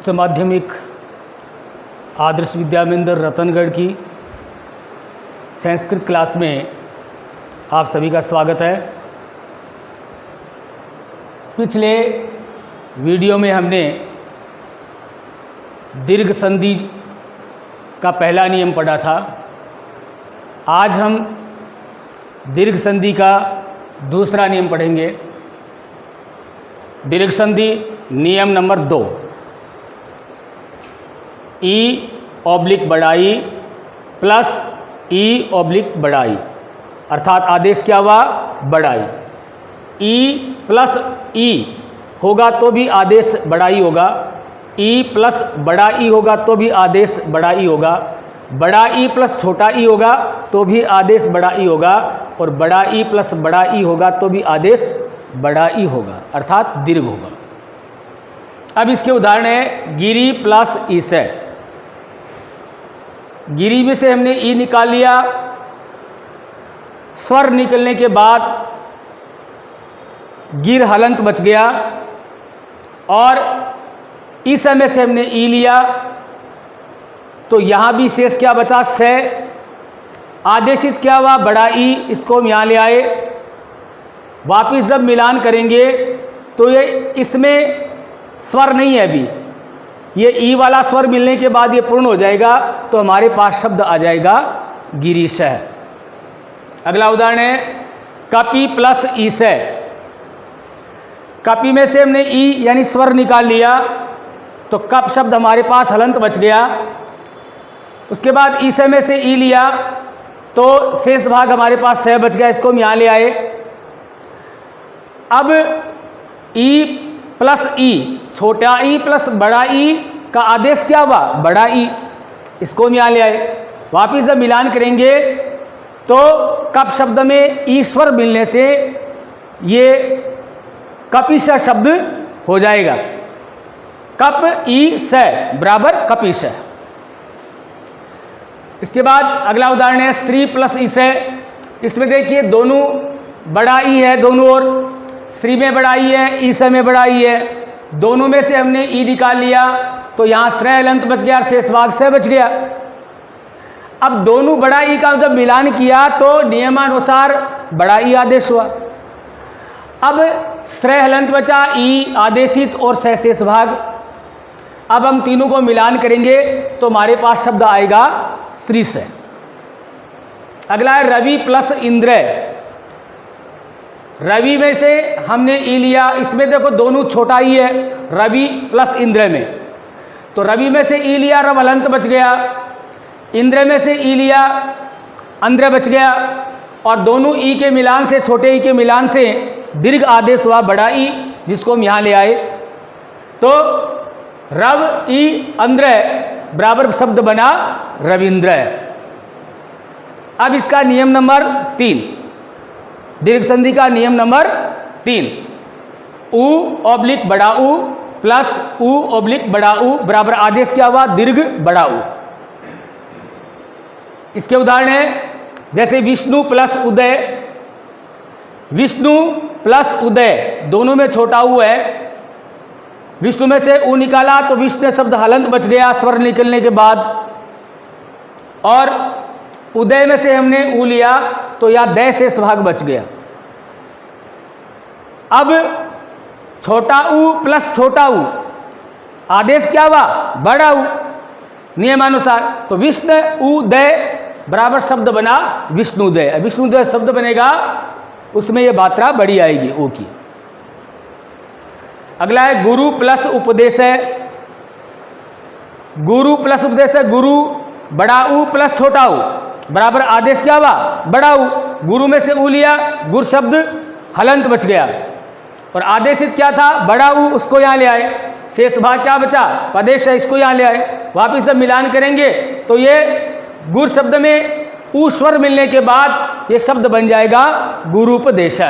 उच्च माध्यमिक आदर्श विद्या मंदिर रतनगढ़ की संस्कृत क्लास में आप सभी का स्वागत है। पिछले वीडियो में हमने दीर्घ संधि का पहला नियम पढ़ा था। आज हम दीर्घ संधि का दूसरा नियम पढ़ेंगे। दीर्घ संधि नियम नंबर 2, ई ऑब्लिक बड़ाई प्लस ई ऑब्लिक बड़ाई, अर्थात आदेश क्या हुआ? बड़ाई। ई प्लस ई होगा तो भी आदेश बड़ाई होगा, ई प्लस बड़ा ई होगा तो भी आदेश बड़ा ई होगा, बड़ा ई प्लस छोटा ई होगा तो भी आदेश बड़ा ई होगा, और बड़ा ई प्लस बड़ा ई होगा तो भी आदेश बड़ा ई होगा, अर्थात दीर्घ होगा। अब इसके उदाहरण है गिरी प्लस ईसे। गिरी में से हमने ई निकाल लिया, स्वर निकलने के बाद गिर हलंत बच गया, और इस समय से हमने ई लिया तो यहाँ भी शेष क्या बचा? से। आदेशित क्या हुआ? बड़ा ई, इसको हम यहाँ ले आए। वापिस जब मिलान करेंगे तो ये इसमें स्वर नहीं है अभी, ये ई वाला स्वर मिलने के बाद ये पूर्ण हो जाएगा तो हमारे पास शब्द आ जाएगा गिरीशः। अगला उदाहरण है कपि प्लस ईसे। कपि में से हमने ई यानी स्वर निकाल लिया तो कप शब्द हमारे पास हलंत बच गया। उसके बाद ईसे में से ई लिया तो शेष भाग हमारे पास सह बच गया, इसको हम यहाँ ले आए। अब ई प्लस ई, छोटा ई प्लस बड़ा ई का आदेश क्या हुआ? बड़ा ई, इसको हम यहाँ ले आए। वापिस जब मिलान करेंगे तो कप शब्द में ईश्वर मिलने से ये कपिश शब्द हो जाएगा। कप ई स बराबर कपिश। इसके बाद अगला उदाहरण है स्त्री प्लस ई से। इसमें देखिए दोनों बड़ा ई है, दोनों ओर स्त्री में बड़ा ई है, ईसे में बड़ा ई है। दोनों में से हमने ई निकाल लिया तो यहाँ श्रेय हलंत बच गया और शेष भाग से बच गया। अब दोनों बड़ा ई का जब मिलान किया तो नियमानुसार बड़ा ई आदेश हुआ। अब श्रेय हलंत बचा, ई आदेशित और सह शेष भाग। अब हम तीनों को मिलान करेंगे तो हमारे पास शब्द आएगा स्त्री से। अगला है रवि प्लस इंद्र। रवि में से हमने ई लिया, इसमें देखो दोनों छोटा ई है, रवि प्लस इंद्र में, तो रवि में से ई लिया, रव हलंत बच गया। इंद्र में से ई लिया, अंद्र बच गया, और दोनों ई के मिलान से, छोटे ई के मिलान से दीर्घ आदेश हुआ बड़ा ई, जिसको हम यहाँ ले आए। तो रव ई अंद्र बराबर शब्द बना रविंद्र। अब इसका नियम नंबर 3, दीर्घ संधि का नियम नंबर 3, उ ऑब्लिक बड़ा उ प्लस उ ऑब्लिक बड़ा उ बराबर आदेश क्या हुआ? दीर्घ बड़ा उ। इसके उदाहरण है जैसे विष्णु प्लस उदय। विष्णु प्लस उदय दोनों में छोटा उ है। विष्णु में से उ निकाला तो विष्णु शब्द हलंत बच गया स्वर निकलने के बाद, और उदय में से हमने उ लिया तो या दय शेष भाग बच गया। अब छोटा उ प्लस छोटा उ आदेश क्या हुआ? बड़ा उ नियमानुसार। तो विष्णु उदय बराबर शब्द बना विष्णुदय। विष्णुदय शब्द बनेगा उसमें ये मात्रा बड़ी आएगी ओ की। अगला है गुरु प्लस उपदेश है। गुरु प्लस उपदेश है, गुरु बड़ा उ प्लस छोटा उ बराबर आदेश क्या हुआ? बड़ा उ। गुरु में से उ लिया, गुरु शब्द हलंत बच गया, और आदेशित क्या था? बड़ा उ, उसको यहाँ ले आए। शेष भाग क्या बचा? पदेश है, इसको यहाँ ले आए। वापिस जब मिलान करेंगे तो ये गुरु शब्द में उ स्वर मिलने के बाद ये शब्द बन जाएगा गुरुपदेश।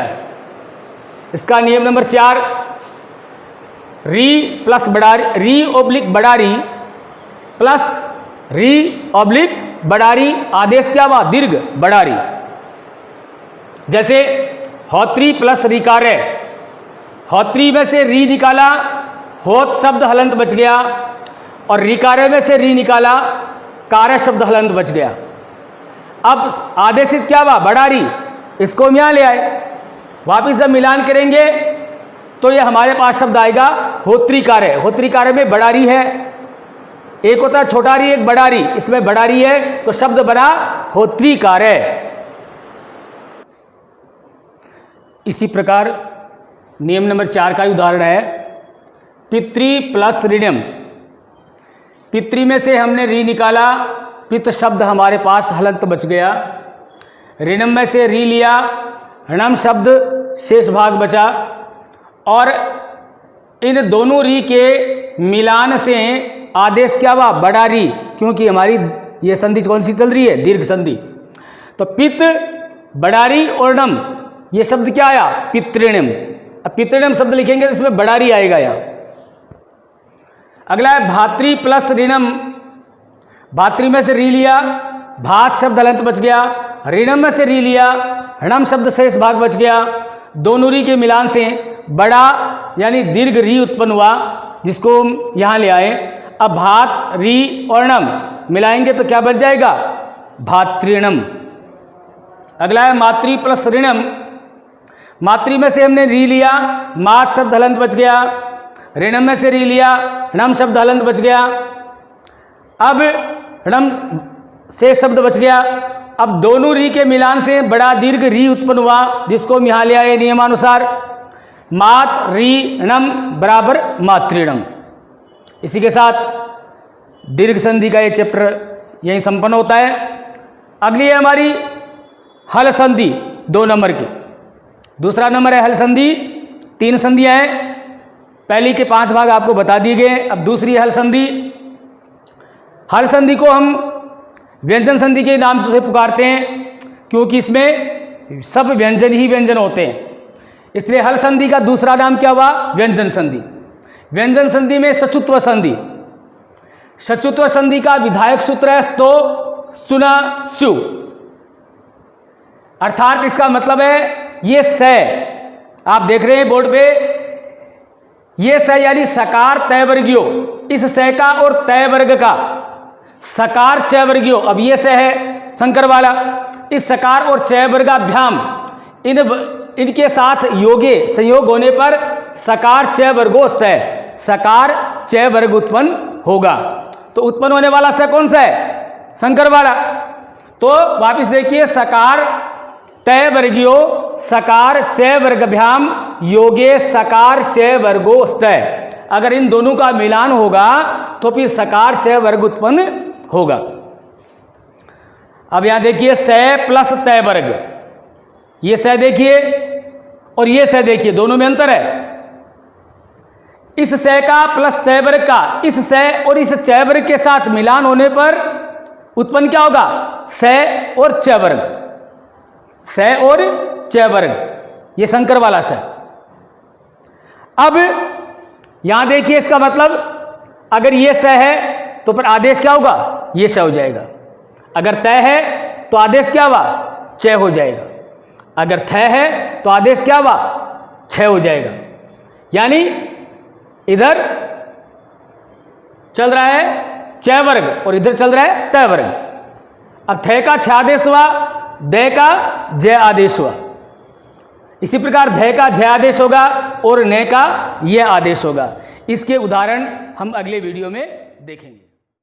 इसका नियम नंबर 4, री प्लस बड़ा री ऑब्लिक बड़ा री प्लस री ऑब्लिक बड़ा री आदेश क्या हुआ? दीर्घ बड़ा री। जैसे होत्री प्लस रिकार है, होत्री में से री निकाला, होत शब्द हलंत बच गया, और रिकार्य में से री निकाला, कार्य शब्द हलंत बच गया। अब आदेशित क्या हुआ, बड़ा री, इसको हम यहाँ ले आए। वापिस जब मिलान करेंगे तो ये हमारे पास शब्द आएगा होत्री कार्य। होत्री कार्य में बड़ा री है, एक होता है छोटा री, एक बड़ा री, इसमें बड़ा री है तो शब्द बना होत्री कार्य। इसी प्रकार नियम नंबर 4 का उदाहरण है पितृ प्लस ऋणम। पितृ में से हमने री निकाला, पित शब्द हमारे पास हलंत बच गया। ऋणम में से री लिया, ऋणम शब्द शेष भाग बचा। और इन दोनों री के मिलान से आदेश क्या हुआ, बड़ा री, क्योंकि हमारी ये संधि कौन सी चल रही है, दीर्घ संधि। तो पित, बड़ा री और णम, ये शब्द क्या आया, पितृणम। अब पितृणम शब्द लिखेंगे तो इसमें बड़ा री आएगा यहाँ। अगला है भातृ प्लस ऋणम। भातृ में से री लिया, भात शब्द हलंत बच गया। ऋणम में से री लिया, ऋणम शब्द शेष भाग बच गया। दोनों री के मिलान से बड़ा यानी दीर्घ री उत्पन्न हुआ, जिसको हम यहाँ ले आए। अब भात, री और णम मिलाएंगे तो क्या बच जाएगा, भातृणम। अगला है मातृ प्लस ऋणम। मातृ में से हमने री लिया, मात शब्द हलंत बच गया। ऋणम में से री लिया, णम शब्द हलंत बच गया। अब णम से शब्द बच गया। अब दोनों री के मिलान से बड़ा दीर्घ री उत्पन्न हुआ, जिसको हम यहाँ ले आए नियमानुसार। मात री णम बराबर मातृणम। इसी के साथ दीर्घ संधि का ये चैप्टर यहीं संपन्न होता है। अगली है हमारी हल संधि 2 नंबर की। दूसरा नंबर है हल संधि। 3 संधियां हैं, पहली के 5 भाग आपको बता दिए गए। अब दूसरी हल संधि। हल संधि को हम व्यंजन संधि के नाम से पुकारते हैं, क्योंकि इसमें सब व्यंजन ही व्यंजन होते हैं, इसलिए हल संधि का दूसरा नाम क्या हुआ, व्यंजन संधि। व्यंजन संधि में सचुत्व संधि। सचुत्व संधि का विधायक सूत्र है स्तो सुना सु, अर्थात इसका मतलब है ये स, आप देख रहे हैं बोर्ड पे, ये स यानी सकार तय वर्गियो, इस स का और तय वर्ग का सकार चय वर्गियो। अब ये स है संकर वाला, इस सकार और चय वर्गाभ्याम इनके साथ योगे संयोग होने पर सकार चय वर्गोस्तय, सकार चय वर्ग उत्पन्न होगा। तो उत्पन्न होने वाला स कौन सा है, संकर वाला। तो वापिस देखिए, सकार तय वर्गियो सकार चय वर्गभ्याम योगे सकार चय वर्गोस्तय। अगर इन दोनों का मिलान होगा तो फिर सकार चय वर्ग उत्पन्न होगा। अब यहां देखिए स प्लस तय वर्ग, ये स देखिए और ये स देखिए, दोनों में अंतर है। इस स का प्लस तय वर्ग का इस स और इस चय वर्ग के साथ मिलान होने पर उत्पन्न क्या होगा, स और चय वर्ग, स और चय वर्ग, ये संकर वाला स। अब यहां देखिए, इसका मतलब अगर ये स है तो फिर आदेश क्या होगा, ये स हो जाएगा। अगर तय है तो आदेश क्या हुआ, चय हो जाएगा। अगर थ है तो आदेश क्या हुआ, छ हो जाएगा। यानी इधर चल रहा है चय वर्ग और इधर चल रहा है तय वर्ग। अब थ का छ आदेश हुआ, द का ज आदेश हुआ। इसी प्रकार ध का ज आदेश होगा और न का य आदेश होगा। इसके उदाहरण हम अगले वीडियो में देखेंगे।